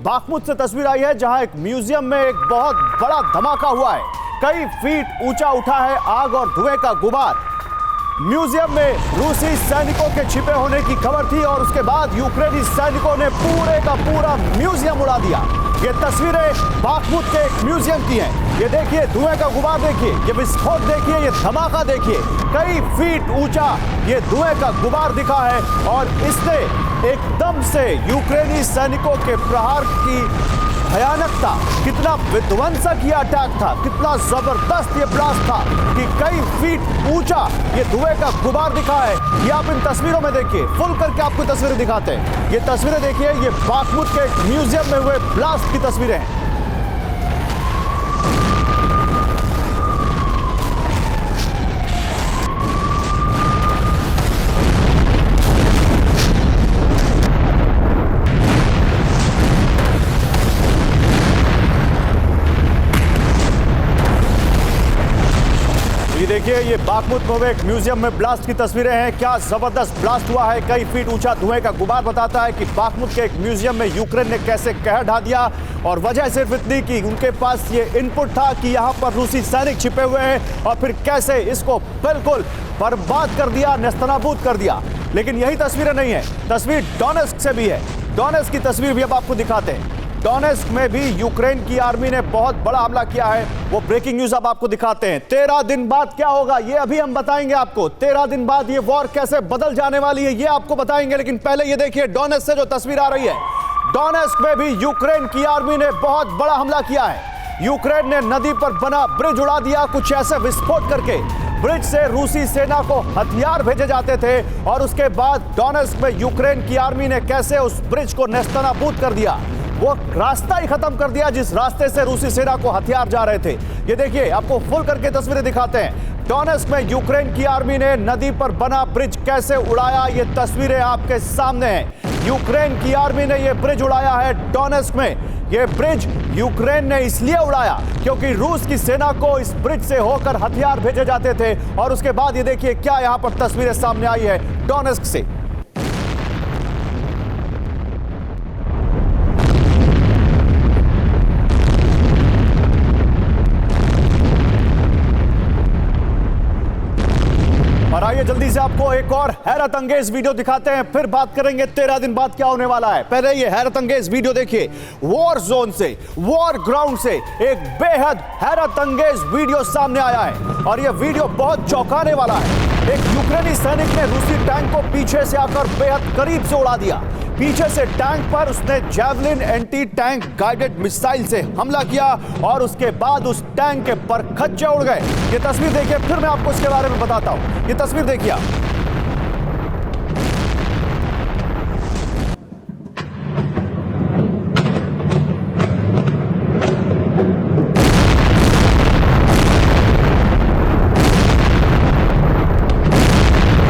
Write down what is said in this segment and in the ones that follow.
Bakhmut से तस्वीर आई है जहां एक म्यूजियम में एक बहुत बड़ा धमाका हुआ है। कई फीट ऊंचा उठा है आग और धुएं का गुबार। म्यूजियम में रूसी सैनिकों के छिपे होने की खबर थी और उसके बाद यूक्रेनी सैनिकों ने पूरे का पूरा म्यूजियम उड़ा दिया। ये तस्वीरें बाखमुत के एक म्यूजियम की हैं। ये देखिए धुएं का गुबार, देखिए ये विस्फोट, देखिए ये धमाका, देखिए कई फीट ऊंचा ये धुएं का गुबार दिखा है और इसने एकदम से यूक्रेनी सैनिकों के प्रहार की भयानकता, कितना विध्वंसक ये अटैक था, कितना जबरदस्त ये ब्लास्ट था कि कई फीट ऊंचा ये धुएं का गुबार दिखा है। ये आप इन तस्वीरों में देखिए, फुल करके आपको तस्वीरें दिखाते हैं। ये तस्वीरें देखिए, ये बाखमुत के म्यूजियम में हुए ब्लास्ट की तस्वीरें हैं। देखिए ये बाखमुत में हुए एक म्यूजियम में ब्लास्ट की तस्वीरें हैं। क्या जबरदस्त ब्लास्ट हुआ है, कई फीट ऊंचा धुएं का गुबार बताता है कि बाखमुत के एक म्यूजियम में यूक्रेन ने कैसे कहर ढा दिया। और वजह सिर्फ इतनी कि उनके पास ये इनपुट था कि यहाँ पर रूसी सैनिक छिपे हुए हैं और फिर कैसे इसको बिल्कुल बर्बाद कर दिया, नेस्तनाबूद कर दिया। लेकिन यही तस्वीरें नहीं है, तस्वीर डोनेस्क से भी है। डोनेस्क की तस्वीर भी अब आपको दिखाते हैं। डोनेस्क में भी यूक्रेन की आर्मी ने बहुत बड़ा हमला किया है। वो ब्रेकिंग न्यूज अब आपको दिखाते हैं। 13 दिन बाद क्या होगा ये अभी हम बताएंगे आपको। 13 दिन बाद ये वॉर कैसे बदल जाने वाली है ये आपको बताएंगे। लेकिन पहले ये देखिए डोनेस्क से जो तस्वीर आ रही है, डोनेस्क में भी यूक्रेन की आर्मी ने बहुत बड़ा हमला किया है। यूक्रेन ने नदी पर बना ब्रिज उड़ा दिया, कुछ ऐसे विस्फोट करके। ब्रिज से रूसी सेना को हथियार भेजे जाते थे और उसके बाद डोनेस्क में यूक्रेन की आर्मी ने कैसे उस ब्रिज को नेस्तनाबूद कर दिया, वो रास्ता ही खत्म कर दिया जिस रास्ते से रूसी सेना को हथियार जा रहे थे। ये देखिए आपको फुल करके तस्वीरें दिखाते हैं। डोनेस्क में यूक्रेन की आर्मी ने नदी पर बना ब्रिज कैसे उड़ाया, ये तस्वीरें आपके सामने हैं। यूक्रेन की आर्मी ने ये ब्रिज उड़ाया है डोनेस्क में। ये ब्रिज यूक्रेन ने इसलिए उड़ाया क्योंकि रूस की सेना को इस ब्रिज से होकर हथियार भेजे जाते थे। और उसके बाद ये देखिए क्या यहां पर तस्वीरें सामने आई है डोनेस्क से। और आइए जल्दी से आपको एक और हैरत अंगेज वीडियो दिखाते हैं, फिर बात करेंगे 13 दिन बाद क्या होने वाला है। पहले ये हैरत अंगेज वीडियो देखिए। वॉर जोन से, वॉर ग्राउंड से एक बेहद हैरत अंगेज वीडियो सामने आया है और यह वीडियो बहुत चौंकाने वाला है। एक यूक्रेनी सैनिक ने रूसी टैंक को पीछे से आकर बेहद करीब से उड़ा दिया। पीछे से टैंक पर उसने javelin anti tank guided missile से हमला किया और उसके बाद उस टैंक के परखच्चे उड़ गए। ये तस्वीर देखिए, फिर मैं आपको इसके बारे में बताता हूं। ये तस्वीर देखिए आप।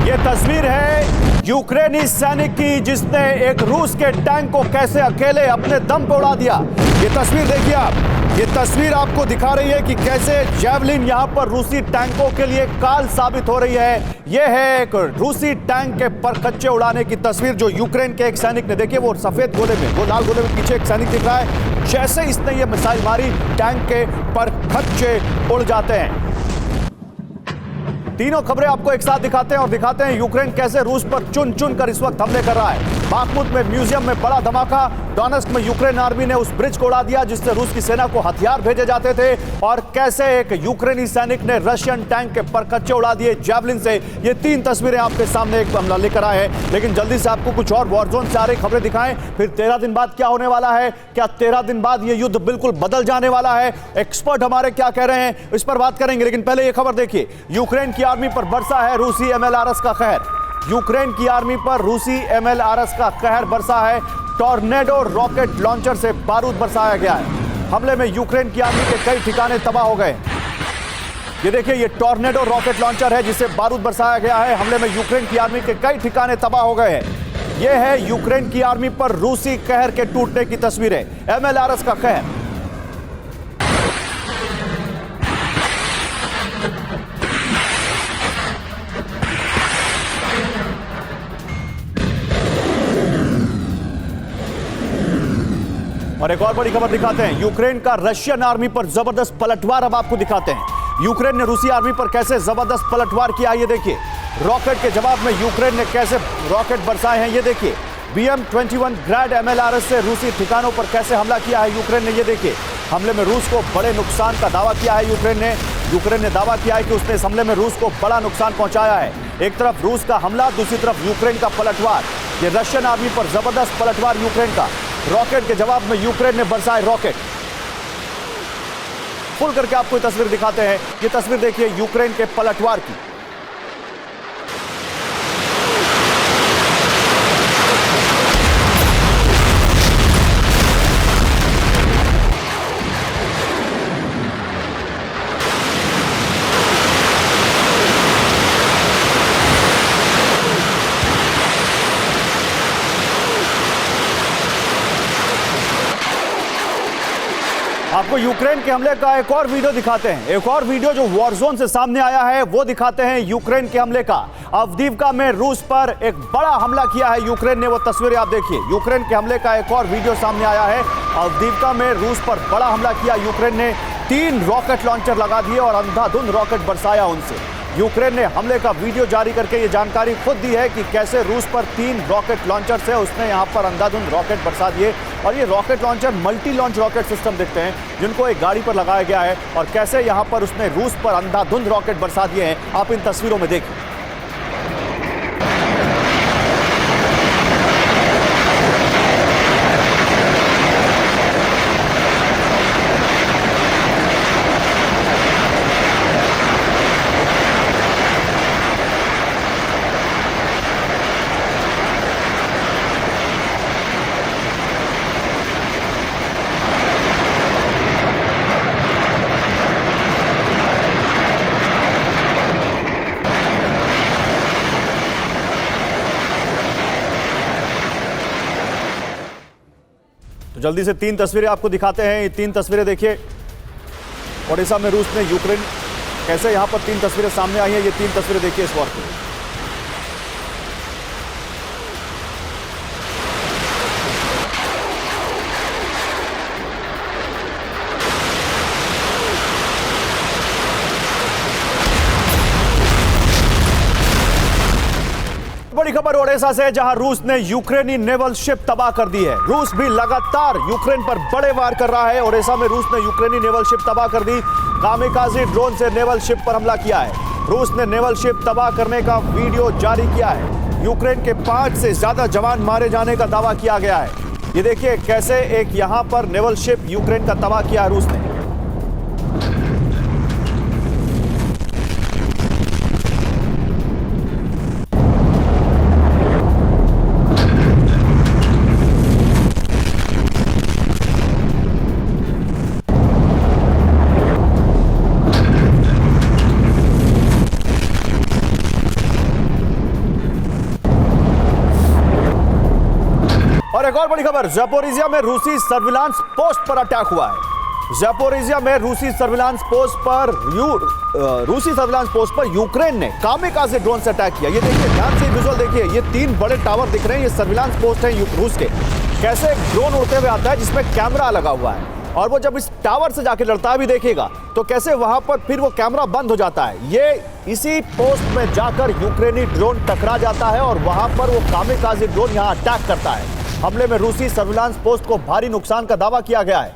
ये तस्वीर है यूक्रेनी सैनिक की जिसने एक रूस के टैंक को कैसे अकेले अपने दम पर उड़ा दिया। ये तस्वीर देखिए आप। ये तस्वीर आपको दिखा रही है कि कैसे जैवलिन यहां पर रूसी टैंकों के लिए काल साबित हो रही है। यह है एक रूसी टैंक के परखच्चे उड़ाने की तस्वीर जो यूक्रेन के एक सैनिक ने, देखिए वो सफेद गोले में, वो लाल गोले में पीछे एक सैनिक दिख रहा है। जैसे इसने ये मिसाइल मारी, टैंक के परखच्चे उड़ जाते हैं। तीनों खबरें आपको एक साथ दिखाते हैं और दिखाते हैं यूक्रेन कैसे रूस पर चुन चुन कर इस वक्त हमले कर रहा है। बाखमुत में म्यूजियम में बड़ा धमाका। डोनेस्क में यूक्रेन आर्मी ने उस ब्रिज को उड़ा दिया जिससे रूस की सेना को हथियार भेजे जाते थे और कैसे एक यूक्रेनी सैनिक ने रशियन टैंक के परखच्चे उड़ा दिए जैवलिन से। ये तीन तस्वीरें आपके सामने एक हमला लेकर आए हैं। लेकिन जल्दी से आपको कुछ और वॉर जोन से आ रही खबरें दिखाएं। फिर 13 दिन बाद क्या होने वाला है, क्या 13 दिन बाद ये युद्ध बिल्कुल बदल जाने वाला है, एक्सपर्ट हमारे क्या कह रहे हैं, इस पर बात करेंगे। लेकिन पहले ये खबर देखिए, यूक्रेन की आर्मी पर बरसा है रूसी MLRS का कहर। यूक्रेन की आर्मी पर रूसी MLRS का कहर बरसा है। टॉर्नेडो रॉकेट लॉन्चर से बारूद बरसाया गया है। हमले में यूक्रेन की आर्मी के कई ठिकाने तबाह हो गए। ये देखिए ये टॉर्नेडो रॉकेट लॉन्चर है जिसे बारूद बरसाया गया है। हमले में यूक्रेन की आर्मी के कई ठिकाने तबाह हो गए हैं। यह है यूक्रेन की आर्मी पर रूसी कहर के टूटने की तस्वीरें। MLRS का कहर। और एक और बड़ी खबर दिखाते हैं, यूक्रेन का रशियन आर्मी पर जबरदस्त पलटवार अब आपको दिखाते हैं। यूक्रेन ने रूसी आर्मी पर कैसे जबरदस्त पलटवार किया, ये देखिए। रॉकेट के जवाब में यूक्रेन ने कैसे रॉकेट बरसाए हैं, ये देखिए। BM-21 ग्रैड MLRS से रूसी ठिकानों पर कैसे हमला किया है यूक्रेन ने, ये देखिए। हमले में रूस को बड़े नुकसान का दावा किया है यूक्रेन ने दावा किया है कि उसने इस हमले में रूस को बड़ा नुकसान पहुंचाया है। एक तरफ रूस का हमला, दूसरी तरफ यूक्रेन का पलटवार। ये रशियन आर्मी पर जबरदस्त पलटवार यूक्रेन का। रॉकेट के जवाब में यूक्रेन ने बरसाए रॉकेट। फुल करके आपको ये तस्वीर दिखाते हैं। ये तस्वीर देखिए यूक्रेन के पलटवार की। आपको यूक्रेन के हमले का एक और वीडियो दिखाते हैं। एक और वीडियो जो वॉर जोन से सामने आया है वो दिखाते हैं यूक्रेन के हमले का। अवदीवका में रूस पर एक बड़ा हमला किया है यूक्रेन ने, वो तस्वीरें आप देखिए। यूक्रेन के हमले का एक और वीडियो सामने आया है। अवदीवका में रूस पर बड़ा हमला किया यूक्रेन ने। 3 रॉकेट लॉन्चर लगा दिए और अंधाधुंध रॉकेट बरसाया उनसे। यूक्रेन ने हमले का वीडियो जारी करके ये जानकारी खुद दी है कि कैसे रूस पर 3 रॉकेट लॉन्चर से उसने यहाँ पर अंधाधुंध रॉकेट बरसा दिए। और ये rocket launcher multi launch rocket system दिखते हैं जिनको एक गाड़ी पर लगाया गया है, और कैसे यहाँ पर उसने रूस पर अंधाधुंध रॉकेट बरसा दिए हैं आप इन तस्वीरों में देखिए। तो जल्दी से 3 तस्वीरें आपको दिखाते हैं। ये 3 तस्वीरें देखिए। ओडिशा में रूस ने यूक्रेन, कैसे यहां पर 3 तस्वीरें सामने आई हैं। ये 3 तस्वीरें देखिए इस वॉर की। बड़ी खबर ओडेसा से, जहां रूस ने यूक्रेनी नेवल शिप तबाह कर दी है। रूस भी लगातार यूक्रेन पर बड़े वार कर रहा है। ओडेसा में रूस ने यूक्रेनी नेवल शिप तबाह कर दी। कामिकाज़ी ड्रोन से नेवल शिप पर हमला किया है। रूस ने नेवल शिप तबाह करने का वीडियो जारी किया है। यूक्रेन के 5 से ज्यादा जवान मारे जाने का दावा किया गया है। ये देखिए कैसे एक यहां पर नेवल शिप यूक्रेन का तबाह किया है रूस ने। और एक और बड़ी खबर, ज़पोरिजिया में रूसी सर्विलांस पोस्ट पर अटैक हुआ है। ज़पोरिजिया में रूसी सर्विलांस पोस्ट पर यूक्रेन ने कामिकाज़े ड्रोन से अटैक किया। ये देखिए, ध्यान से विजुअल देखिए। ये 3 बड़े टावर दिख रहे हैं, ये सर्विलांस पोस्ट है रूस के। कैसे एक ड्रोन उड़ते हुए आता है जिसमें कैमरा लगा हुआ है, और वो जब इस टावर से जाके लड़ता भी देखिएगा तो कैसे वहां पर फिर वो कैमरा बंद हो जाता है। ये इसी पोस्ट में जाकर यूक्रेनी ड्रोन टकरा जाता है और वहां पर वो कामिकाज़े ड्रोन यहां अटैक करता है। हमले में रूसी सर्विलांस पोस्ट को भारी नुकसान का दावा किया गया है।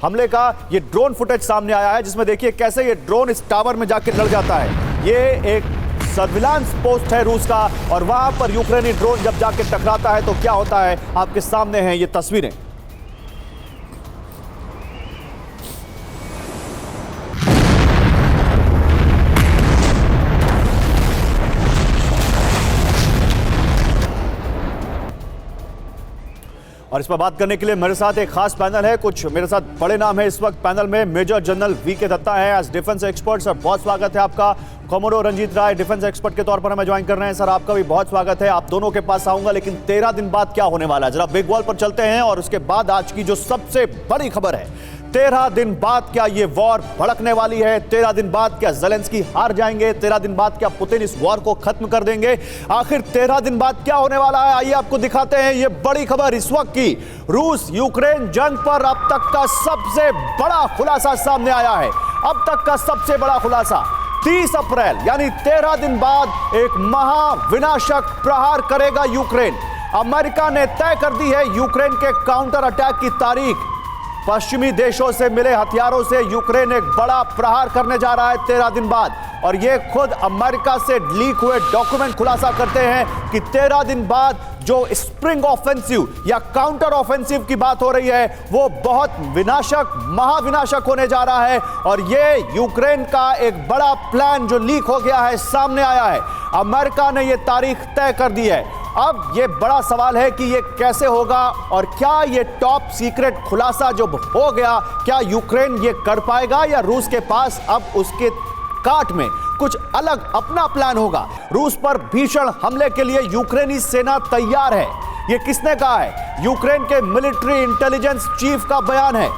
हमले का ये ड्रोन फुटेज सामने आया है जिसमें देखिए कैसे ये ड्रोन इस टावर में जाकर लड़ जाता है। ये एक सर्विलांस पोस्ट है रूस का, और वहां पर यूक्रेनी ड्रोन जब जाकर टकराता है तो क्या होता है आपके सामने हैं ये तस्वीरें। और इस पर बात करने के लिए मेरे साथ एक खास पैनल है। कुछ मेरे साथ बड़े नाम है इस वक्त पैनल में। मेजर जनरल VK दत्ता है एज डिफेंस एक्सपर्ट। सर बहुत स्वागत है आपका। कॉमोडोर रंजीत राय डिफेंस एक्सपर्ट के तौर पर हमें ज्वाइन कर रहे हैं। सर आपका भी बहुत स्वागत है। आप दोनों के पास आऊंगा, लेकिन 13 दिन बाद क्या होने वाला है जरा बिग वॉल पर चलते हैं, और उसके बाद आज की जो सबसे बड़ी खबर है। 13 दिन बाद क्या ये वॉर भड़कने वाली है? 13 दिन बाद क्या ज़ेलेंस्की हार जाएंगे? 13 दिन बाद क्या पुतिन इस वॉर को खत्म कर देंगे? आखिर 13 दिन बाद क्या होने वाला है? आइए आपको दिखाते हैं ये बड़ी खबर इस वक्त की। रूस यूक्रेन जंग पर अब तक का सबसे बड़ा खुलासा सामने आया है। अब तक का सबसे बड़ा खुलासा 30 अप्रैल यानी 13 दिन बाद एक महाविनाशक प्रहार करेगा यूक्रेन। अमेरिका ने तय कर दी है यूक्रेन के काउंटर अटैक की तारीख। पश्चिमी देशों से मिले हथियारों से यूक्रेन एक बड़ा प्रहार करने जा रहा है 13 दिन बाद, और ये खुद अमेरिका से लीक हुए डॉक्यूमेंट खुलासा करते हैं कि 13 दिन बाद जो स्प्रिंग ऑफेंसिव या काउंटर ऑफेंसिव की बात हो रही है वो बहुत विनाशक, महाविनाशक होने जा रहा है। और ये यूक्रेन का एक बड़ा प्लान जो लीक हो गया है, सामने आया है। अमेरिका ने ये तारीख तय कर दी है। अब ये बड़ा सवाल है कि ये कैसे होगा और क्या ये टॉप सीक्रेट खुलासा जो हो गया, क्या यूक्रेन ये कर पाएगा या रूस के पास अब उसके काट में कुछ अलग अपना प्लान होगा? रूस पर भीषण हमले के लिए यूक्रेनी सेना तैयार है। ये किसने कहा है? यूक्रेन के मिलिट्री इंटेलिजेंस चीफ का बयान है।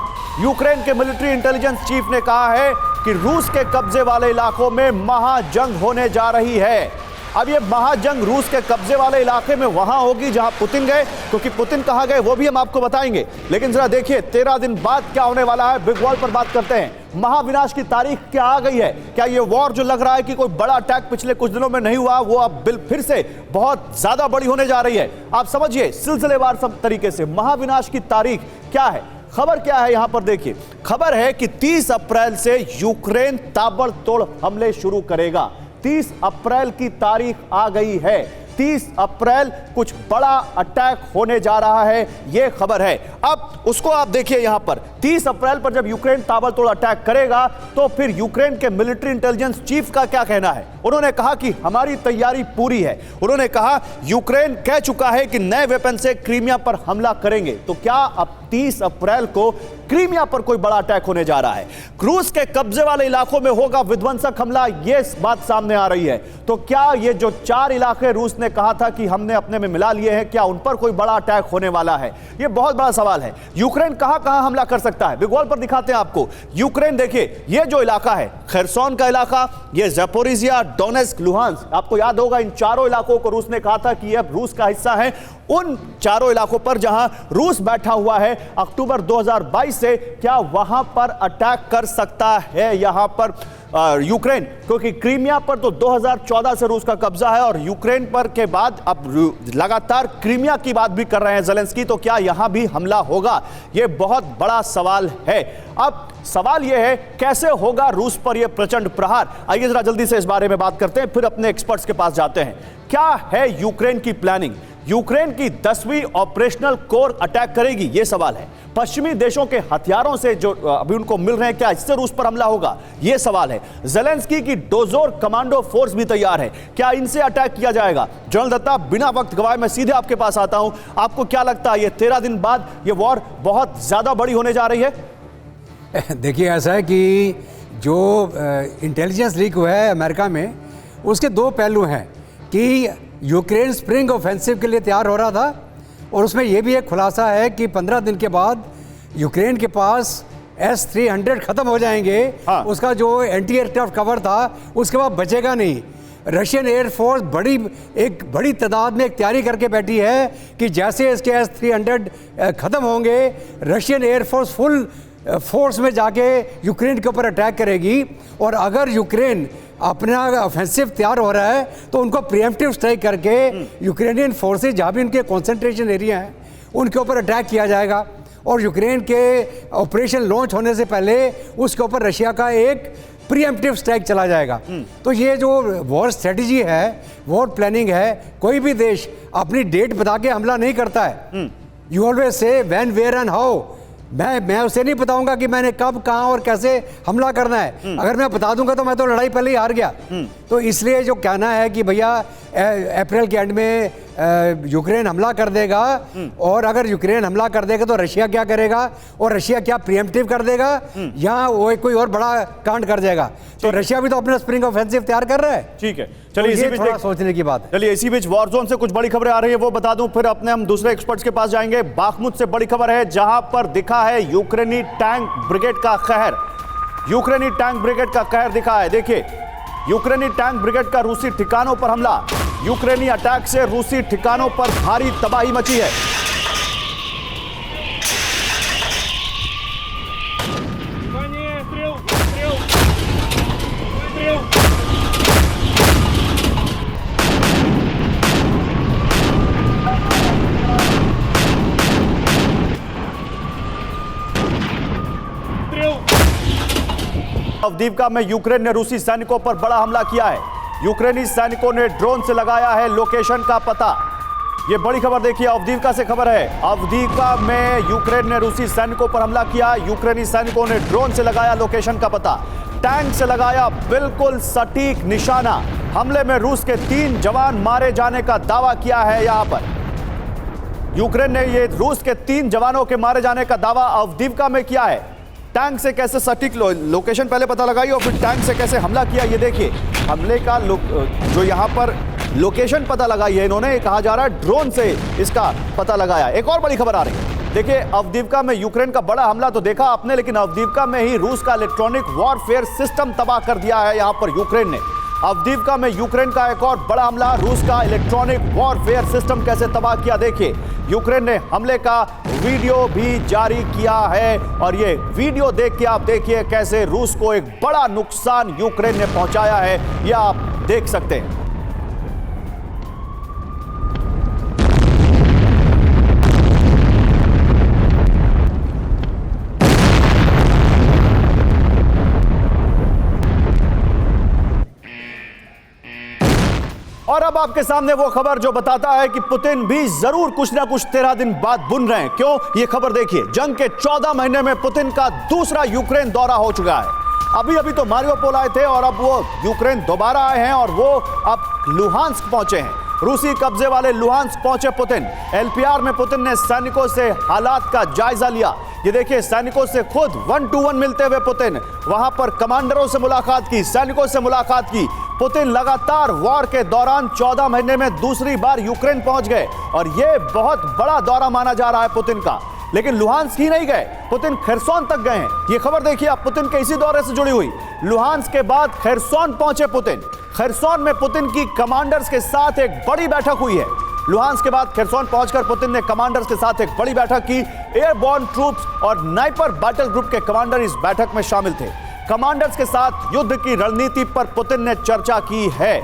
यूक्रेन के मिलिट्री इंटेलिजेंस चीफ ने कहा है कि रूस के कब्जे वाले इलाकों में महाजंग होने जा रही है। अब ये महाजंग रूस के कब्जे वाले इलाके में वहां होगी जहां पुतिन गए, क्योंकि पुतिन कहां गए वो भी हम आपको बताएंगे। लेकिन जरा देखिए 13 दिन बाद क्या होने वाला है। बिग वॉल पर बात करते हैं। महाविनाश की तारीख क्या आ गई है? क्या ये वॉर जो लग रहा है कि कोई बड़ा अटैक पिछले कुछ दिनों में नहीं हुआ, वो अब फिर से बहुत ज्यादा बड़ी होने जा रही है? आप समझिए सिलसिलेवार सब तरीके से महाविनाश की तारीख क्या है। खबर क्या है यहां पर देखिए। खबर है कि 30 अप्रैल से यूक्रेन ताबड़तोड़ हमले शुरू करेगा। 30 अप्रैल की तारीख आ गई है। 30 अप्रैल कुछ बड़ा अटैक होने जा रहा है, यह खबर है। अब उसको आप देखिए यहां पर 30 अप्रैल पर जब यूक्रेन ताबड़तोड़ अटैक करेगा तो फिर यूक्रेन के मिलिट्री इंटेलिजेंस चीफ का क्या कहना है? उन्होंने कहा कि हमारी तैयारी पूरी है। उन्होंने कहा यूक्रेन कह चुका है कि नए वेपन से क्रीमिया पर हमला करेंगे। तो क्या अब 30 अप्रैल को क्रीमिया पर कोई बड़ा अटैक होने जा रहा है? रूस के कब्जे वाले इलाकों में होगा विध्वंसक हमला, यह बात सामने आ रही है। तो क्या ये जो 4 इलाके रूस ने कहा था कि हमने अपने में मिला लिए हैं, क्या उन पर कोई बड़ा अटैक होने वाला है? यह बहुत बड़ा सवाल है। यूक्रेन कहां हमला कर सकता है? बिग वॉल पर दिखाते हैं आपको। यूक्रेन देखिए, यह जो इलाका है खेरसोन का इलाका, यह ज़पोरिजिया, डोनेस्क, लुहांस्क, आपको याद होगा इन चारों इलाकों को रूस ने कहा था कि यह रूस का हिस्सा है। उन चारों इलाकों पर जहां रूस बैठा हुआ है अक्टूबर 2022 से, क्या वहां पर अटैक कर सकता है यहां पर यूक्रेन? क्योंकि क्रीमिया पर तो 2014 से रूस का कब्जा है और यूक्रेन पर के बाद अब लगातार क्रीमिया की बात भी कर रहे हैं ज़ेलेंस्की। तो क्या यहां भी हमला होगा? यह बहुत बड़ा सवाल है। अब सवाल यह है कैसे होगा रूस पर यह प्रचंड प्रहार। आइए जरा जल्दी से इस बारे में बात करते हैं, फिर अपने एक्सपर्ट्स के पास जाते हैं। क्या है यूक्रेन की प्लानिंग? यूक्रेन की 10वीं ऑपरेशनल कोर अटैक करेगी, यह सवाल है। पश्चिमी देशों के हथियारों से जो अभी उनको मिल रहे हैं, क्या इससे रूस पर हमला होगा, यह सवाल है। ज़ेलेंस्की की डोजोर कमांडो फोर्स भी तैयार है, क्या इनसे अटैक किया जाएगा? जनरल दत्ता, बिना वक्त गवाए मैं सीधे आपके पास आता हूं। आपको क्या लगता है ये 13 दिन बाद ये वॉर बहुत ज्यादा बड़ी होने जा रही है? देखिए, ऐसा है कि जो इंटेलिजेंस लीक हुआ है अमेरिका में, उसके 2 पहलू हैं कि यूक्रेन स्प्रिंग ऑफेंसिव के लिए तैयार हो रहा था, और उसमें यह भी एक खुलासा है कि 15 दिन के बाद यूक्रेन के पास S-300 ख़त्म हो जाएंगे। हाँ। उसका जो एंटी एयरक्राफ्ट कवर था उसके बाद बचेगा नहीं। रशियन एयरफोर्स एक बड़ी तादाद में एक तैयारी करके बैठी है कि जैसे इसके S-300 ख़त्म होंगे, रशियन एयरफोर्स फुल फोर्स में जाके यूक्रेन के ऊपर अटैक करेगी। और अगर यूक्रेन अपना ऑफेंसिव तैयार हो रहा है तो उनको प्रीएम्प्टिव स्ट्राइक करके यूक्रेनियन फोर्सेस जहाँ भी उनके कंसंट्रेशन एरिया हैं उनके ऊपर अटैक किया जाएगा। और यूक्रेन के ऑपरेशन लॉन्च होने से पहले उसके ऊपर रशिया का एक प्रीएम्प्टिव स्ट्राइक चला जाएगा। तो ये जो वॉर स्ट्रेटजी है, वॉर प्लानिंग है, कोई भी देश अपनी डेट बता के हमला नहीं करता है। You always say when, where and how. मैं उसे नहीं बताऊंगा कि मैंने कब, कहां और कैसे हमला करना है। अगर मैं बता दूंगा तो मैं तो लड़ाई पहले ही हार गया। तो इसलिए जो कहना है कि भैया अप्रैल के एंड में यूक्रेन हमला कर देगा, और अगर यूक्रेन हमला कर देगा तो रशिया क्या करेगा, और रशिया क्या प्रीएम्प्टिव कर देगा, या वो कोई और बड़ा कांड कर जाएगा। तो रशिया भी तो अपना स्प्रिंग ऑफेंसिव तैयार कर रहा है। ठीक है, तो चलिए इसी ये बीच थोड़ा सोचने की बात है। चलिए इसी बीच वॉर जोन से कुछ बड़ी खबरें आ रही है, वो बता दूं, फिर अपने हम दूसरे एक्सपर्ट्स के पास जाएंगे। बाखमुत से बड़ी खबर है, जहां पर दिखा है यूक्रेनी टैंक ब्रिगेड का कहर। यूक्रेनी टैंक ब्रिगेड का कहर दिखा है। देखिए, यूक्रेनी टैंक ब्रिगेड का रूसी ठिकानों पर हमला। यूक्रेनी अटैक से रूसी ठिकानों पर भारी तबाही मची है। अवदीवका में यूक्रेन ने रूसी सैनिकों पर बड़ा हमला किया है। यूक्रेनी सैनिकों ने ड्रोन से लगाया है लोकेशन का पता। यह बड़ी खबर देखिए, अवदीवका से खबर है। अवदीवका में यूक्रेन ने रूसी सैनिकों पर हमला किया। यूक्रेनी सैनिकों ने ड्रोन से लगाया लोकेशन का पता, टैंक से लगाया बिल्कुल सटीक निशाना। हमले में रूस के 3 जवान मारे जाने का दावा किया है। यहां पर यूक्रेन ने ये रूस के 3 जवानों के मारे जाने का दावा अवदीवका में किया है। टैंक से कैसे सटीक लोकेशन पहले पता लगाई और फिर टैंक से कैसे हमला किया, ये देखिए। हमले का जो यहाँ पर लोकेशन पता लगाई है इन्होंने, कहा जा रहा है ड्रोन से इसका पता लगाया। एक और बड़ी खबर आ रही है, देखिए अवदीवका में यूक्रेन का बड़ा हमला तो देखा आपने, लेकिन अवदीवका में ही रूस का इलेक्ट्रॉनिक वॉरफेयर सिस्टम तबाह कर दिया है यहाँ पर यूक्रेन ने। अवदीवका में यूक्रेन का एक और बड़ा हमला, रूस का इलेक्ट्रॉनिक वॉरफेयर सिस्टम कैसे तबाह किया, देखिए। यूक्रेन ने हमले का वीडियो भी जारी किया है, और ये वीडियो देख के आप देखिए कैसे रूस को एक बड़ा नुकसान यूक्रेन ने पहुंचाया है, यह आप देख सकते हैं। और अब आपके सामने वो खबर जो बताता है कि पुतिन भी जरूर कुछ ना कुछ 13 दिन बाद बुन रहे हैं। क्यों? ये खबर देखिए, जंग के 14 महीने में पुतिन का दूसरा यूक्रेन दौरा हो चुका है। अभी अभी तो मारियोपोल आए थे और अब वो यूक्रेन दोबारा आए हैं और वो अब लुहांस्क पहुंचे हैं। रूसी कब्जे वाले लुहांस्क पहुंचे पुतिन। एलपीआर में पुतिन ने सैनिकों से हालात का जायजा लिया। ये देखिए, सैनिकों से खुद 1 to 1 मिलते हुए पुतिन वहां पर कमांडरों से मुलाकात की, सैनिकों से मुलाकात की। पुतिन लगातार वॉर के दौरान 14 महीने में दूसरी बार यूक्रेन पहुंच गए और यह बहुत बड़ा दौरा माना जा रहा है पुतिन का। लेकिन लुहांस्क ही नहीं गए, पुतिन खेरसोन तक गए हैं। ये खबर देखिए आप, पुतिन के इसी दौरे से जुड़ी हुई। लुहांस्क के बाद खेरसोन पहुंचे पुतिन। खेरसोन में पुतिन की कमांडर्स के साथ एक बड़ी बैठक हुई है। लुहांस्क के बाद खेरसोन पहुंचकर पुतिन ने कमांडर्स के साथ एक बड़ी बैठक की। एयरबॉर्न ट्रूप्स और स्नाइपर बैटल ग्रुप के कमांडर इस बैठक में शामिल थे। कमांडर्स के साथ युद्ध की रणनीति पर पुतिन ने चर्चा की है।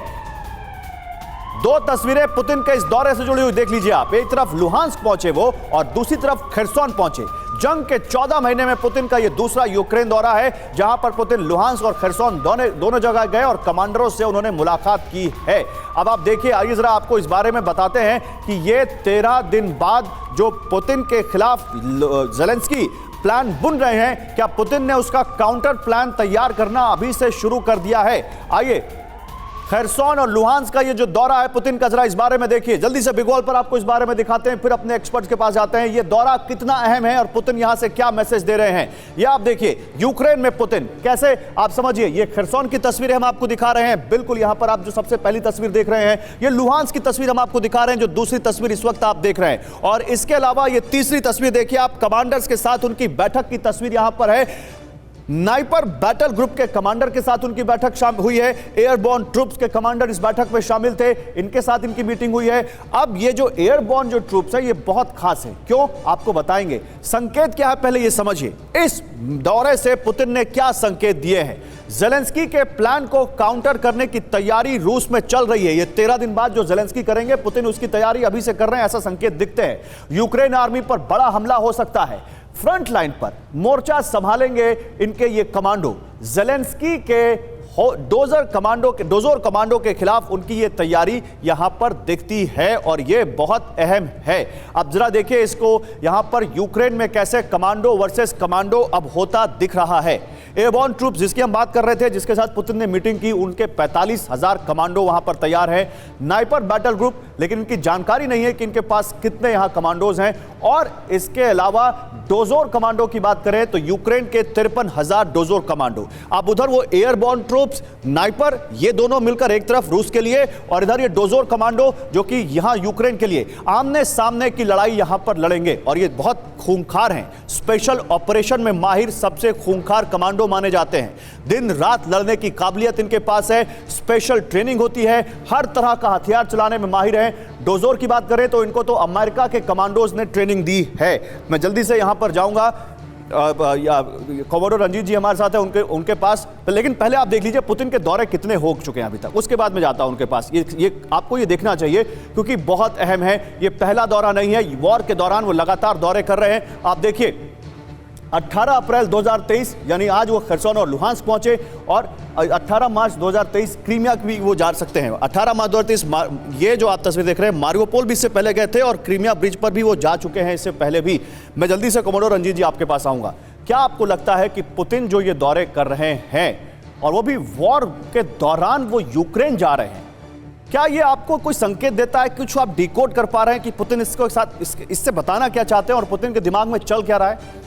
2 तस्वीरें पुतिन के इस दौरे से जुड़ी हुई देख लीजिए आप। एक तरफ लुहांस्क पहुंचे वो और दूसरी तरफ खेरसोन पहुंचे। जंग के 14 महीने में पुतिन का यह दूसरा यूक्रेन दौरा है, जहां पर पुतिन लुहांस्क और खेरसोन दोनों जगह गए और कमांडरों से उन्होंने मुलाकात की है। अब आप देखिए, आइए जरा आपको इस बारे में बताते हैं कि ये 13 दिन बाद जो पुतिन के खिलाफ ज़ेलेंस्की प्लान बुन रहे हैं, क्या पुतिन ने उसका काउंटर प्लान तैयार करना अभी से शुरू कर दिया है? आइए, खेरसोन और लुहांस्क का ये जो दौरा है पुतिन का, जरा इस बारे में देखिए। जल्दी से बिगोल पर आपको इस बारे में दिखाते हैं, फिर अपने एक्सपर्ट्स के पास जाते हैं। ये दौरा कितना अहम है और पुतिन यहां से क्या मैसेज दे रहे हैं, ये आप देखिए। यूक्रेन में पुतिन कैसे, आप समझिए। ये खेरसोन की तस्वीरें हम आपको दिखा रहे हैं, बिल्कुल यहां पर आप जो सबसे पहली तस्वीर देख रहे हैं, ये लुहांस्क की तस्वीर हम आपको दिखा रहे हैं, जो दूसरी तस्वीर इस वक्त आप देख रहे हैं। और इसके अलावा ये तीसरी तस्वीर देखिए आप, कमांडर्स के साथ उनकी बैठक की तस्वीर यहां पर है। स्नाइपर बैटल ग्रुप के कमांडर के साथ उनकी बैठक शामिल हुई है। एयरबॉर्न ट्रूप्स के कमांडर इस बैठक में शामिल थे, इनके साथ इनकी मीटिंग हुई है। अब ये जो एयरबॉर्न जो ट्रूप्स है, ये बहुत खास है। क्यों? आपको बताएंगे। संकेत क्या है पहले ये समझिए। इस दौरे से पुतिन ने क्या संकेत दिए हैं? ज़ेलेंस्की के प्लान को काउंटर करने की तैयारी रूस में चल रही है। ये 13 दिन बाद जो ज़ेलेंस्की करेंगे, पुतिन उसकी तैयारी अभी से कर रहे हैं, ऐसा संकेत दिखते हैं। यूक्रेन आर्मी पर बड़ा हमला हो सकता है। फ्रंट लाइन पर मोर्चा संभालेंगे इनके ये कमांडो। ज़ेलेंस्की के डोजर कमांडो के खिलाफ उनकी ये तैयारी यहां पर दिखती है और ये बहुत अहम है। अब जरा देखिए इसको, यहां पर यूक्रेन में कैसे कमांडो वर्सेस कमांडो अब होता दिख रहा है। एयरबॉर्न ट्रूप्स जिसकी हम बात कर रहे थे, जिसके साथ पुतिन ने मीटिंग की, उनके 45,000 कमांडो वहां पर तैयार हैं। स्नाइपर बैटल ग्रुप, लेकिन इनकी जानकारी नहीं है कि इनके पास कितने यहां कमांडोज हैं। और इसके अलावा डोजोर कमांडो की बात करें तो यूक्रेन के 53,000 डोजोर कमांडो। अब उधर वो एयरबॉर्न ट्रूप्स, स्नाइपर, ये दोनों मिलकर एक तरफ रूस के लिए, और इधर ये डोजोर कमांडो जो कि यहां यूक्रेन के लिए आमने सामने की लड़ाई यहां पर लड़ेंगे। और ये बहुत खूंखार हैं, स्पेशल ऑपरेशन में माहिर, सबसे खूंखार कमांडो माने जाते हैं। दिन रात लड़ने की काबिलियत इनके पास है, स्पेशल ट्रेनिंग होती है, हर तरह का हथियार चलाने में माहिर हैं। डोजोर की बात करें तो इनको तो अमेरिका के कमांडोज ने ट्रेनिंग दी है। मैं जल्दी से यहां पर जाऊंगा, कमांडो रंजीत जी हमारे साथ है उनके पास, लेकिन पहले आप देख लीजिए पुतिन के दौरे कितने हो चुके हैं अभी तक, उसके बाद मैं जाता हूं उनके पास। ये आपको ये देखना चाहिए क्योंकि बहुत अहम है। ये पहला दौरा नहीं है, वॉर के दौरान वो लगातार दौरे कर रहे हैं। आप देखिए 18 अप्रैल 2023 यानी आज वो खरसोन और लुहांस्क पहुंचे, और 18 मार्च 2023 क्रीमिया भी वो जा सकते हैं। 18 मार्च 2023 ये जो आप तस्वीर देख रहे हैं, मारियोपोल भी इससे पहले गए थे और क्रीमिया ब्रिज पर भी वो जा चुके हैं इससे पहले भी। मैं जल्दी से कमांडो रंजीत जी आपके पास आऊंगा। क्या आपको लगता है कि पुतिन जो ये दौरे कर रहे हैं और वो भी वॉर के दौरान वो यूक्रेन जा रहे हैं, क्या ये आपको कोई संकेत देता है, कुछ आप डिकोड कर पा रहे हैं कि पुतिन इसको साथ इससे बताना क्या चाहते हैं और पुतिन के दिमाग में चल क्या रहा है?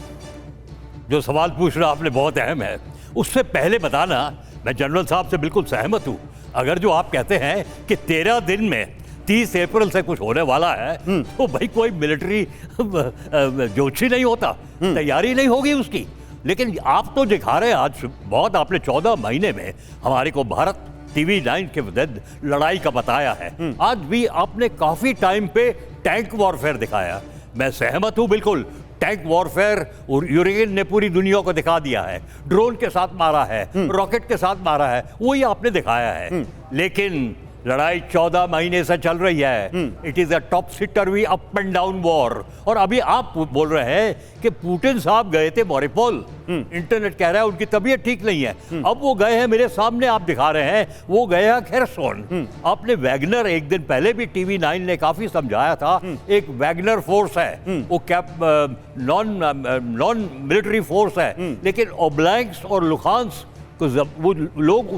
जो सवाल पूछ रहा आपने बहुत अहम है। उससे पहले बताना, मैं जनरल साहब से बिल्कुल सहमत हूं। अगर जो आप कहते हैं कि 13 दिन में 30 अप्रैल से कुछ होने वाला है, तो भाई कोई मिलिट्री जोश ही नहीं होता, तैयारी नहीं होगी उसकी। लेकिन आप तो दिखा रहे हैं आज बहुत, आपने 14 महीने में हमारे को भारत TV9 के विरुद्ध लड़ाई का बताया है। आज भी आपने काफी टाइम पे टैंक वॉरफेयर दिखाया। मैं सहमत हूं बिल्कुल, टैंक वॉरफेयर और यूक्रेन ने पूरी दुनिया को दिखा दिया है। ड्रोन के साथ मारा है, रॉकेट के साथ मारा है, वही आपने दिखाया है। लेकिन लड़ाई 14 महीने से चल रही है। It is a topsy turvy up and down war. और अभी आप बोल रहे हैं कि पुतिन साहब गए थे मारियोपोल, इंटरनेट कह रहा है उनकी तबीयत ठीक नहीं है। अब वो गए हैं, मेरे सामने आप दिखा रहे हैं, वो गए हैं खरसोन। आपने वैगनर, एक दिन पहले भी TV9 ने काफी समझाया था, एक वैगनर फोर्स है, वो नॉन मिलिट्री फोर्स है, लेकिन ओब्लांस्क और लुहांस्क तो वो लोग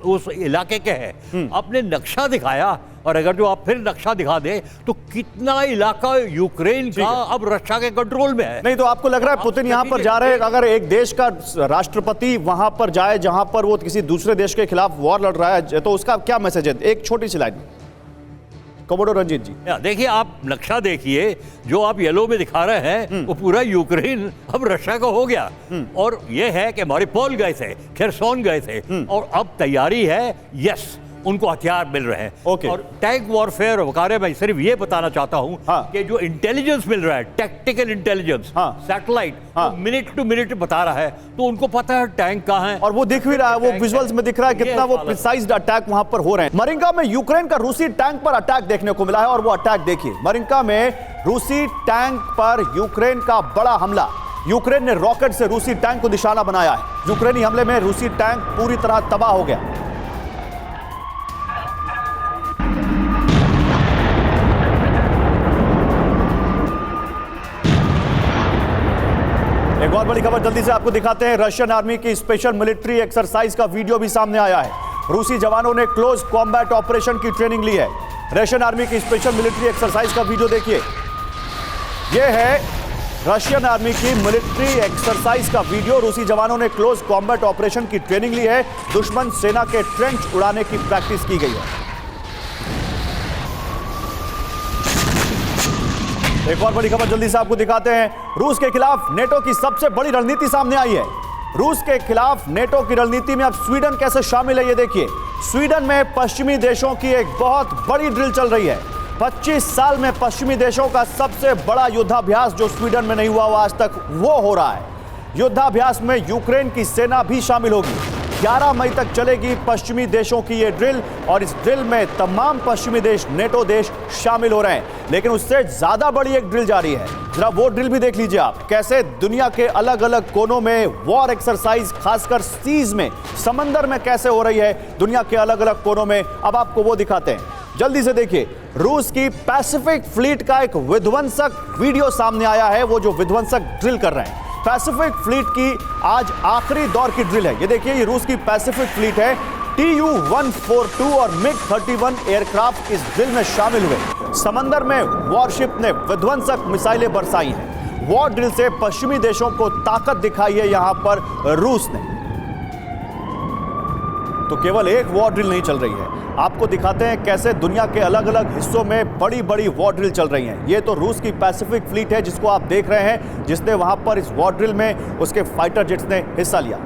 उस इलाके के हैं। आपने नक्शा दिखाया, और अगर जो आप फिर नक्शा दिखा दें तो कितना इलाका यूक्रेन का अब रशिया के कंट्रोल में है। नहीं तो आपको लग रहा है पुतिन यहां पर जा रहे हैं, अगर एक देश का राष्ट्रपति वहां पर जाए जहां पर वो किसी दूसरे देश के खिलाफ वॉर लड़ रहा है, तो उसका क्या मैसेज है? एक छोटी सी लाइन कमांडो रंजीत जी। देखिए, आप नक्शा देखिए, जो आप येलो में दिखा रहे हैं वो पूरा यूक्रेन अब रशिया का हो गया। और ये है कि मारियोपोल गए थे, खरसोन गए थे, और अब तैयारी है, यस उनको हथियार मिल रहे हैं। और टैंक वॉरफेयर वगैरह, मैं सिर्फ ये बताना चाहता हूं कि जो इंटेलिजेंस मिल रहा है, tactical intelligence, satellite minute to minute बता रहा है, तो उनको पता है टैंक कहां है, और वो दिख भी रहा है, वो विजुअल्स में दिख रहा है कितना वो प्रिसाइज्ड अटैक वहां पर हो रहे हैं। मरिंका में यूक्रेन का रूसी टैंक पर अटैक देखने को मिला है, और वो अटैक देखिए, मरिंका में रूसी टैंक पर यूक्रेन का बड़ा हमला। यूक्रेन ने रॉकेट से रूसी टैंक को निशाना बनाया है। यूक्रेनी हमले में रूसी टैंक पूरी तरह तबाह हो गया। एक और बड़ी खबर जल्दी से आपको दिखाते हैं। रशियन आर्मी की स्पेशल मिलिट्री एक्सरसाइज का वीडियो भी सामने आया है। रूसी जवानों ने क्लोज कॉम्बैट ऑपरेशन की ट्रेनिंग ली है। रशियन आर्मी की स्पेशल मिलिट्री एक्सरसाइज का वीडियो देखिए। यह है रशियन आर्मी की मिलिट्री एक्सरसाइज का वीडियो। रूसी जवानों ने क्लोज कॉम्बैट ऑपरेशन की ट्रेनिंग ली है। दुश्मन सेना के ट्रेंच उड़ाने की प्रैक्टिस की गई है। एक और बड़ी खबर जल्दी से आपको दिखाते हैं। रूस के खिलाफ नेटो की सबसे बड़ी रणनीति सामने आई है। रूस के खिलाफ नेटो की रणनीति में अब स्वीडन कैसे शामिल है, ये देखिए। स्वीडन में पश्चिमी देशों की एक बहुत बड़ी ड्रिल चल रही है। 25 साल में पश्चिमी देशों का सबसे बड़ा युद्धाभ्यास जो स्वीडन में नहीं हुआ आज तक, वो हो रहा है। युद्धाभ्यास में यूक्रेन की सेना भी शामिल होगी। 11 मई तक चलेगी पश्चिमी देशों की ये ड्रिल, और इस ड्रिल में तमाम पश्चिमी देश, नेटो देश शामिल हो रहे हैं। लेकिन उससे ज्यादा बड़ी एक ड्रिल जारी है। जरा वो ड्रिल भी देख लीजिए आप, कैसे दुनिया के अलग अलग कोनों में वॉर एक्सरसाइज, खासकर सीज में, समंदर में कैसे हो रही है दुनिया के अलग अलग कोनों में। अब आपको वो दिखाते हैं, जल्दी से देखिए। रूस की पैसिफिक फ्लीट का एक विध्वंसक वीडियो सामने आया है। वो जो विध्वंसक ड्रिल कर रहे हैं, पैसिफिक फ्लीट की आज आखिरी दौर की ड्रिल है। ये देखिए, ये रूस की पैसिफिक फ्लीट है। Tu-142 और MiG-31 एयरक्राफ्ट इस ड्रिल में शामिल हुए। समंदर में वॉरशिप ने विध्वंसक मिसाइलें बरसाई हैं। वॉर ड्रिल से पश्चिमी देशों को ताकत दिखाई है यहां पर रूस ने। तो केवल एक वॉर ड्रिल नहीं चल रही है, आपको दिखाते हैं कैसे दुनिया के अलग अलग हिस्सों में बड़ी बड़ी वॉर ड्रिल चल रही हैं। ये तो रूस की पैसिफिक फ्लीट है जिसको आप देख रहे हैं, जिसने वहां पर इस वॉर ड्रिल में उसके फाइटर जेट्स ने हिस्सा लिया।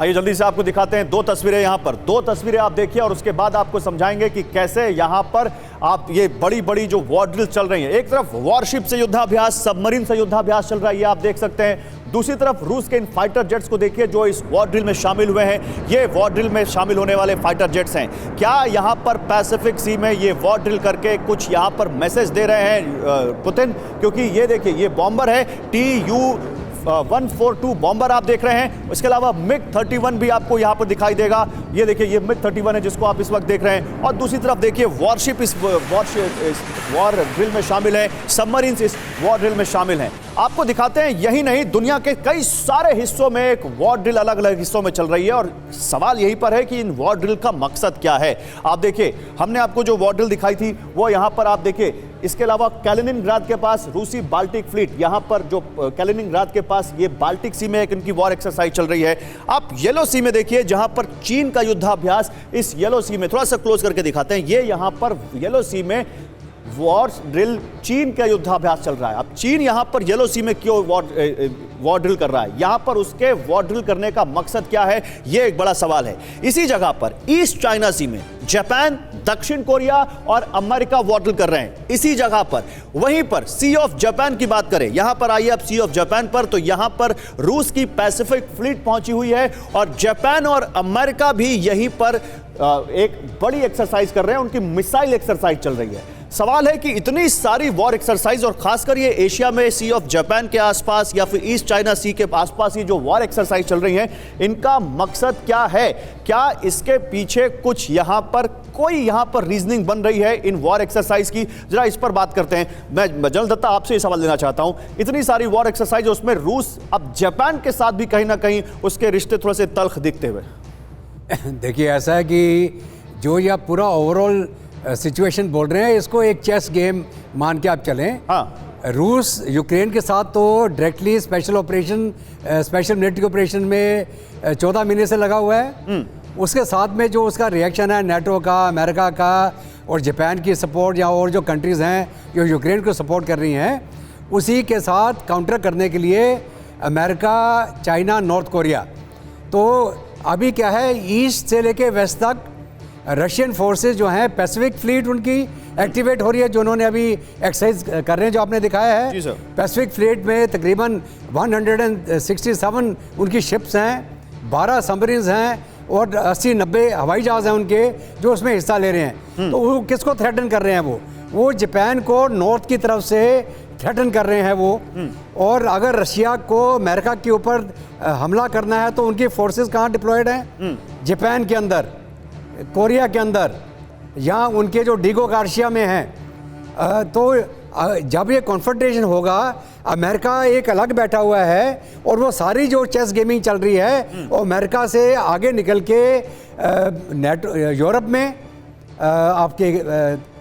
आइए जल्दी से आपको दिखाते हैं दो तस्वीरें। यहां पर दो तस्वीरें आप देखिए और उसके बाद आपको समझाएंगे कि कैसे यहां पर आप ये बड़ी बड़ी जो वॉर ड्रिल चल रही हैं। एक तरफ वॉरशिप से युद्धाभ्यास, सबमरीन से युद्धाभ्यास चल रहा है, ये आप देख सकते हैं। दूसरी तरफ रूस के इन फाइटर जेट्स को देखिए जो इस वॉर ड्रिल में शामिल हुए हैं। ये वॉर ड्रिल में शामिल होने वाले फाइटर जेट्स हैं। क्या यहां पर पैसिफिक सी में ये वॉर ड्रिल करके कुछ यहां पर मैसेज दे रहे हैं पुतिन? क्योंकि ये देखिए, ये बॉम्बर है Tu-142 बॉम्बर आप देख रहे हैं। इसके अलावा MiG-31 भी आपको यहां पर दिखाई देगा। ये देखिए, ये MiG-31 है जिसको आप इस वक्त देख रहे हैं। और दूसरी तरफ देखिए, वॉरशिप इस वॉर ड्रिल में शामिल है, सबमरीन्स इस वॉर ड्रिल में शामिल हैं। आपको दिखाते हैं, यही नहीं, दुनिया के कई सारे हिस्सों में एक वॉर ड्रिल अलग अलग हिस्सों में चल रही है। और सवाल यही पर है कि इन वॉर ड्रिल का मकसद क्या है। आप देखिए, हमने आपको जो वॉर ड्रिल दिखाई थी वो यहां पर आप देखिए। इसके अलावा कैलिनिनग्राद के पास रूसी बाल्टिक फ्लीट, यहां पर जो कैलिनिनग्राद के पास ये बाल्टिक सी में एक इनकी वॉर एक्सरसाइज चल रही है। आप येलो सी में देखिए, जहां पर चीन का युद्धाभ्यास इस येलो सी में, थोड़ा सा क्लोज करके दिखाते हैं, ये यहां पर येलो सी में वॉर ड्रिल चीन का युद्धाभ्यास चल रहा है। अब चीन यहां पर येलो सी में क्यों वॉर ड्रिल कर रहा है? यहां पर उसके वॉर ड्रिल करने का मकसद क्या है, यह एक बड़ा सवाल है। इसी जगह पर ईस्ट चाइना सी में जापान, दक्षिण कोरिया और अमेरिका वॉर ड्रिल कर रहे हैं। इसी जगह पर, वहीं पर सी ऑफ जापान की बात करें, यहां पर आइए अब सी ऑफ जापान पर, तो यहां पर रूस की पैसिफिक फ्लीट पहुंची हुई है और जापान और अमेरिका भी यहीं पर एक बड़ी एक्सरसाइज कर रहे हैं। उनकी मिसाइल एक्सरसाइज चल रही है। सवाल है कि इतनी सारी वॉर एक्सरसाइज और खासकर ये एशिया में सी ऑफ जापान के आसपास या फिर ईस्ट चाइना सी के आसपास ये जो वॉर एक्सरसाइज चल रही हैं, इनका मकसद क्या है? क्या इसके पीछे कुछ यहां पर कोई यहां पर रीजनिंग बन रही है इन वॉर एक्सरसाइज की? जरा इस पर बात करते हैं। मैं जनरल दत्ता आपसे ये सवाल लेना चाहता हूं, इतनी सारी वॉर एक्सरसाइज, उसमें रूस अब जापान के साथ भी कहीं ना कहीं उसके रिश्ते थोड़े से तल्ख दिखते हुए। देखिए, ऐसा है कि जो यह पूरा ओवरऑल सिचुएशन बोल रहे हैं, इसको एक चेस गेम मान के आप चलें। हाँ, रूस यूक्रेन के साथ तो डायरेक्टली स्पेशल मिलिट्री ऑपरेशन में 14 महीने से लगा हुआ है। उसके साथ में जो उसका रिएक्शन है नाटो का, अमेरिका का और जापान की सपोर्ट या और जो कंट्रीज़ हैं जो यूक्रेन को सपोर्ट कर रही हैं, उसी के साथ काउंटर करने के लिए अमेरिका, चाइना, नॉर्थ कोरिया। तो अभी क्या है, ईस्ट से लेके वेस्ट तक रशियन फोर्सेस जो हैं, पैसिफिक फ्लीट उनकी एक्टिवेट हो रही है, जो उन्होंने अभी एक्सरसाइज कर रहे हैं, जो आपने दिखाया है। पैसिफिक फ्लीट में तकरीबन 167 उनकी शिप्स हैं, 12 सबमरीन्स हैं और 80-90 हवाई जहाज़ हैं उनके, जो उसमें हिस्सा ले रहे हैं। तो वो किसको थ्रेटन कर रहे हैं? वो जापान को नॉर्थ की तरफ से थ्रेटन कर रहे हैं वो। और अगर रशिया को अमेरिका के ऊपर हमला करना है तो उनकी फोर्सेस कहाँ डिप्लॉयड हैं? जापान के अंदर, कोरिया के अंदर, यहाँ उनके जो डिगो गार्सिया में हैं। तो जब ये कॉन्फ्रंटेशन होगा, अमेरिका एक अलग बैठा हुआ है और वो सारी जो चेस गेमिंग चल रही है वो अमेरिका से आगे निकल के नेटो, यूरोप में, आपके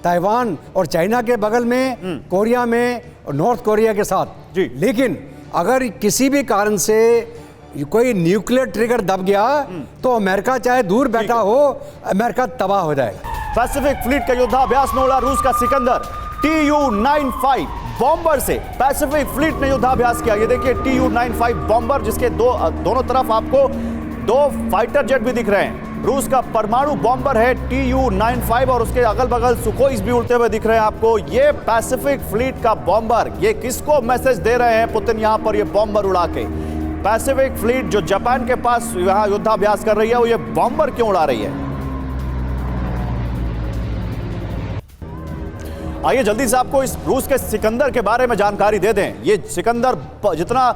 ताइवान और चाइना के बगल में, कोरिया में और नॉर्थ कोरिया के साथ। लेकिन अगर किसी भी कारण से कोई न्यूक्लियर ट्रिगर दब गया तो अमेरिका चाहे दूर बैठा हो, अमेरिका तबाह हो जाएगा। पैसिफिक फ्लीट का युद्धाभ्यास में उड़ा रूस का सिकंदर Tu-95 बॉम्बर से पैसिफिक फ्लीट ने युद्धाभ्यास किया। ये देखिए Tu-95 बॉम्बर, जिसके दोनों तरफ आपको 2 फाइटर जेट भी दिख रहे हैं। रूस का परमाणु बॉम्बर है Tu-95 और उसके अगल बगल सुखोइस भी उड़ते हुए दिख रहे हैं आपको। ये पैसिफिक फ्लीट का बॉम्बर, ये किसको मैसेज दे रहे हैं पुतिन यहां पर ये बॉम्बर उड़ा के? पैसिफिक फ्लीट जो जापान के पास यहां युद्धाभ्यास कर रही है, वो ये बॉम्बर क्यों उड़ा रही है? आइए जल्दी से आपको इस रूस के सिकंदर के बारे में जानकारी दे दें। ये सिकंदर जितना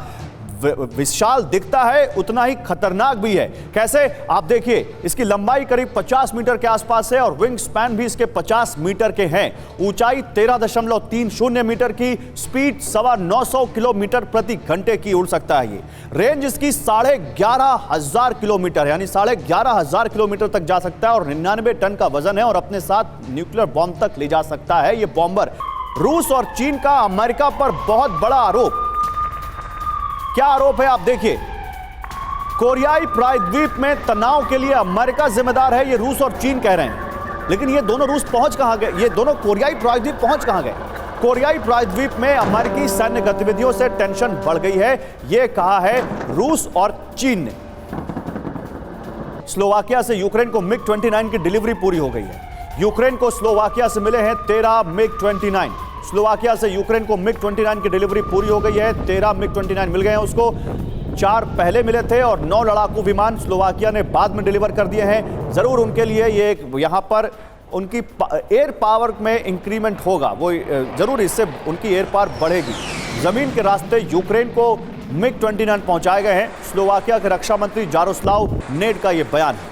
विशाल दिखता है उतना ही खतरनाक भी है। कैसे, आप देखिए, इसकी लंबाई करीब 50 मीटर के आसपास है और विंग स्पैन भी इसके 50 मीटर के हैं। ऊंचाई 13.30 मीटर की, स्पीड 950 किलोमीटर प्रति घंटे की उड़ सकता है। ये रेंज इसकी 11,500 किलोमीटर, यानी 11,500 किलोमीटर तक जा सकता है और 99 टन का वजन है और अपने साथ न्यूक्लियर बॉम्ब तक ले जा सकता है ये बॉम्बर। रूस और चीन का अमेरिका पर बहुत बड़ा आरोप। क्या आरोप है, आप देखिए। कोरियाई प्रायद्वीप में तनाव के लिए अमेरिका जिम्मेदार है, ये रूस और चीन कह रहे हैं। लेकिन ये दोनों रूस पहुंच कहां गए, ये दोनों कोरियाई प्रायद्वीप पहुंच कहां गए? कोरियाई प्रायद्वीप में अमेरिकी सैन्य गतिविधियों से टेंशन बढ़ गई है, यह कहा है रूस और चीन ने। स्लोवाकिया से यूक्रेन को मिग-29 की डिलीवरी पूरी हो गई है। यूक्रेन को स्लोवाकिया से मिले हैं 13 मिग-29। स्लोवाकिया से यूक्रेन को मिग-29 की डिलीवरी पूरी हो गई है। 13 मिग-29 मिल गए हैं उसको। 4 पहले मिले थे और 9 लड़ाकू विमान स्लोवाकिया ने बाद में डिलीवर कर दिए हैं। जरूर उनके लिए ये यहां पर उनकी एयर पावर में इंक्रीमेंट होगा, वो जरूर इससे उनकी एयर पावर बढ़ेगी। जमीन के रास्ते यूक्रेन को मिग-29 पहुंचाए गए हैं। स्लोवाकिया के रक्षा मंत्री जारोस्लाव नेड का यह बयान है।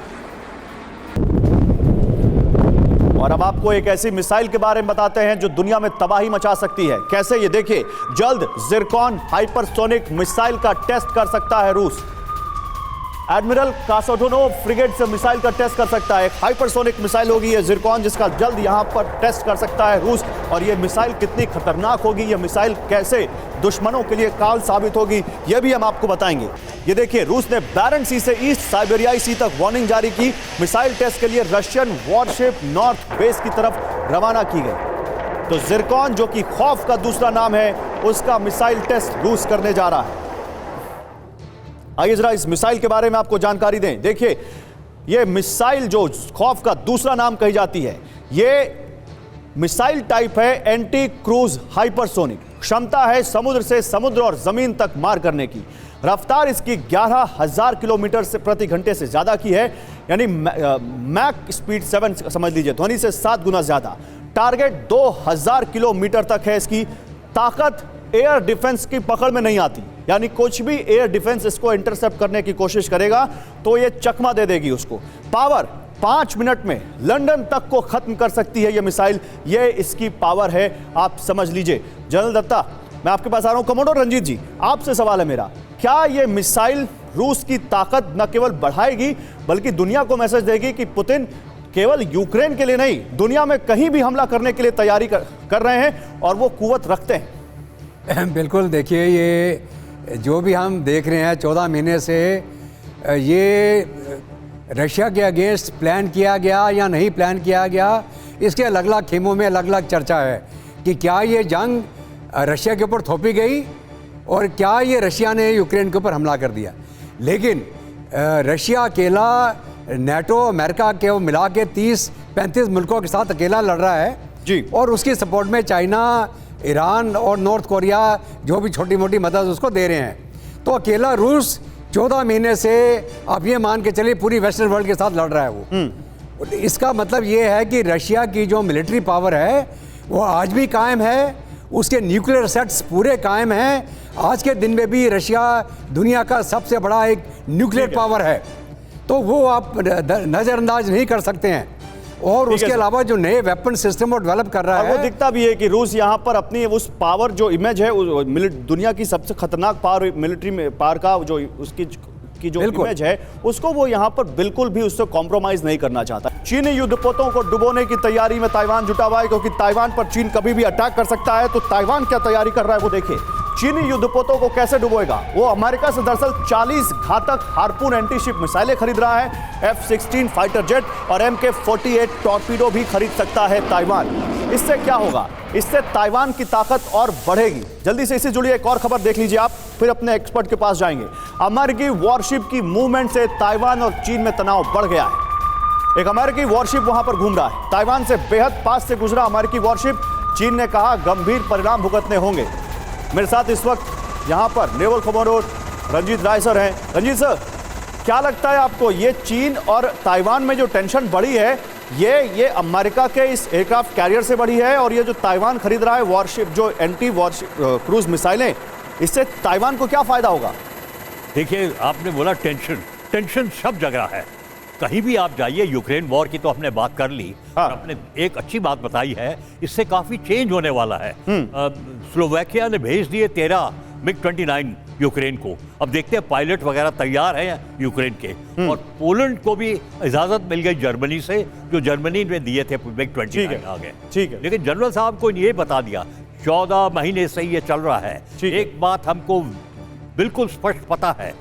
और अब आपको एक ऐसी मिसाइल के बारे में बताते हैं जो दुनिया में तबाही मचा सकती है। कैसे, ये देखिए, जल्द जिरकॉन हाइपरसोनिक मिसाइल का टेस्ट कर सकता है रूस। एडमिरल कासाटोनोव फ्रिगेट से मिसाइल का टेस्ट कर सकता है। एक हाइपरसोनिक मिसाइल होगी ये जिरकॉन, जिसका जल्द यहां पर टेस्ट कर सकता है रूस। और ये मिसाइल कितनी खतरनाक होगी, ये मिसाइल कैसे दुश्मनों के लिए काल साबित होगी, यह भी हम आपको बताएंगे। ये देखिए, रूस ने बैरन सी से ईस्ट साइबेरियाई सी तक वार्निंग जारी की। मिसाइल टेस्ट के लिए रशियन वॉरशिप नॉर्थ बेस की तरफ रवाना की गई। तो जिरकॉन, जो कि खौफ का दूसरा नाम है, उसका मिसाइल टेस्ट रूस करने जा रहा है। आइए जरा इस मिसाइल के बारे में आपको जानकारी दें। देखिए, यह मिसाइल जो खौफ का दूसरा नाम कही जाती है, यह मिसाइल टाइप है एंटी क्रूज हाइपरसोनिक। क्षमता है समुद्र से समुद्र और जमीन तक मार करने की। रफ्तार इसकी 11,000 किलोमीटर से प्रति घंटे से ज्यादा की है, यानी मैक स्पीड 7 समझ लीजिए, ध्वनि से 7 गुना ज्यादा। टारगेट 2000 किलोमीटर तक है। इसकी ताकत एयर डिफेंस की पकड़ में नहीं आती, यानी कुछ भी एयर डिफेंस इसको इंटरसेप्ट करने की कोशिश करेगा तो ये चकमा दे देगी उसको। पावर 5 मिनट में लंदन तक को खत्म कर सकती है ये मिसाइल, ये इसकी पावर है, आप समझ लीजिए। जनरल दत्ता, मैं आपके पास आ रहा हूं। कमांडर रंजीत जी, आपसे सवाल है मेरा, क्या ये मिसाइल रूस की ताकत न केवल बढ़ाएगी बल्कि दुनिया को मैसेज देगी कि पुतिन केवल यूक्रेन के लिए नहीं, दुनिया में कहीं भी हमला करने के लिए तैयारी कर रहे हैं और वो कुव्वत रखते हैं? बिल्कुल, देखिए, ये जो भी हम देख रहे हैं 14 महीने से, ये रशिया के अगेंस्ट प्लान किया गया या नहीं प्लान किया गया, इसके अलग अलग खेमों में अलग अलग चर्चा है कि क्या ये जंग रशिया के ऊपर थोपी गई और क्या ये रशिया ने यूक्रेन के ऊपर हमला कर दिया। लेकिन रशिया अकेला नेटो अमेरिका के मिला के 30-35 मुल्कों के साथ अकेला लड़ रहा है जी, और उसकी सपोर्ट में चाइना, ईरान और नॉर्थ कोरिया जो भी छोटी मोटी मदद उसको दे रहे हैं। तो अकेला रूस 14 महीने से आप ये मान के चलिए पूरी वेस्टर्न वर्ल्ड के साथ लड़ रहा है वो। इसका मतलब ये है कि रशिया की जो मिलिट्री पावर है वो आज भी कायम है, उसके न्यूक्लियर सेट्स पूरे कायम हैं। आज के दिन में भी रशिया दुनिया का सबसे बड़ा एक न्यूक्लियर पावर है, तो वो आप नज़रअंदाज नहीं कर सकते हैं। और उसके अलावा जो नए वेपन सिस्टम वो डेवलप कर रहा है, वो दिखता भी है कि रूस यहाँ पर अपनी उस पावर, जो इमेज है दुनिया की सबसे खतरनाक पावर, मिलिट्री में पावर का जो उसकी की जो इमेज है, उसको वो यहाँ पर बिल्कुल भी उससे कॉम्प्रोमाइज नहीं करना चाहता। चीनी युद्धपोतों को डुबोने की तैयारी में ताइवान जुटा हुआ है, क्योंकि ताइवान पर चीन कभी भी अटैक कर सकता है। तो ताइवान क्या तैयारी कर रहा है वो देखिए। चीनी युद्धपोतों को कैसे डुबोएगा वो? अमेरिका से दरअसल 40 घातक हार्पून एंटीशिप मिसाइलें खरीद रहा है। F-16 फाइटर जेट और MK-48 टॉर्पीडो भी खरीद सकता है ताइवान। इससे क्या होगा? इससे ताइवान की ताकत और बढ़ेगी। जल्दी से इससे जुड़ी एक और खबर देख लीजिए आप, फिर अपने एक्सपर्ट के पास जाएंगे। अमेरिकी वॉरशिप की मूवमेंट से ताइवान और चीन में तनाव बढ़ गया है। एक अमेरिकी वॉरशिप वहां पर घूम रहा है। ताइवान से बेहद पास से गुजरा अमेरिकी वॉरशिप। चीन ने कहा गंभीर परिणाम भुगतने होंगे। मेरे साथ इस वक्त यहां पर नेवल कमांडर रंजीत राय सर हैं। रंजीत सर, क्या लगता है आपको, ये चीन और ताइवान में जो टेंशन बढ़ी है, ये अमेरिका के इस एयरक्राफ्ट कैरियर से बढ़ी है, और ये जो ताइवान खरीद रहा है वॉरशिप, जो एंटी वॉरशिप क्रूज मिसाइलें, इससे ताइवान को क्या फायदा होगा? देखिए, आपने बोला टेंशन, टेंशन सब जगह है। कहीं भी आप जाइए, यूक्रेन वॉर की तो हमने बात कर ली। हाँ। आपने एक अच्छी बात बताई है, इससे काफी चेंज होने वाला है। स्लोवाकिया ने भेज दिए 13 MiG-29 यूक्रेन को। अब देखते हैं, पायलट वगैरह तैयार हैं यूक्रेन के। और पोलैंड को भी इजाजत मिल गई जर्मनी से, जो जर्मनी ने दिए थे MiG-29 आ गए। ठीक है। लेकिन जनरल साहब को ये बता दिया, 14 महीने से ये चल रहा है। ठीक है। एक बात हमको बिल्कुल स्पष्ट पता है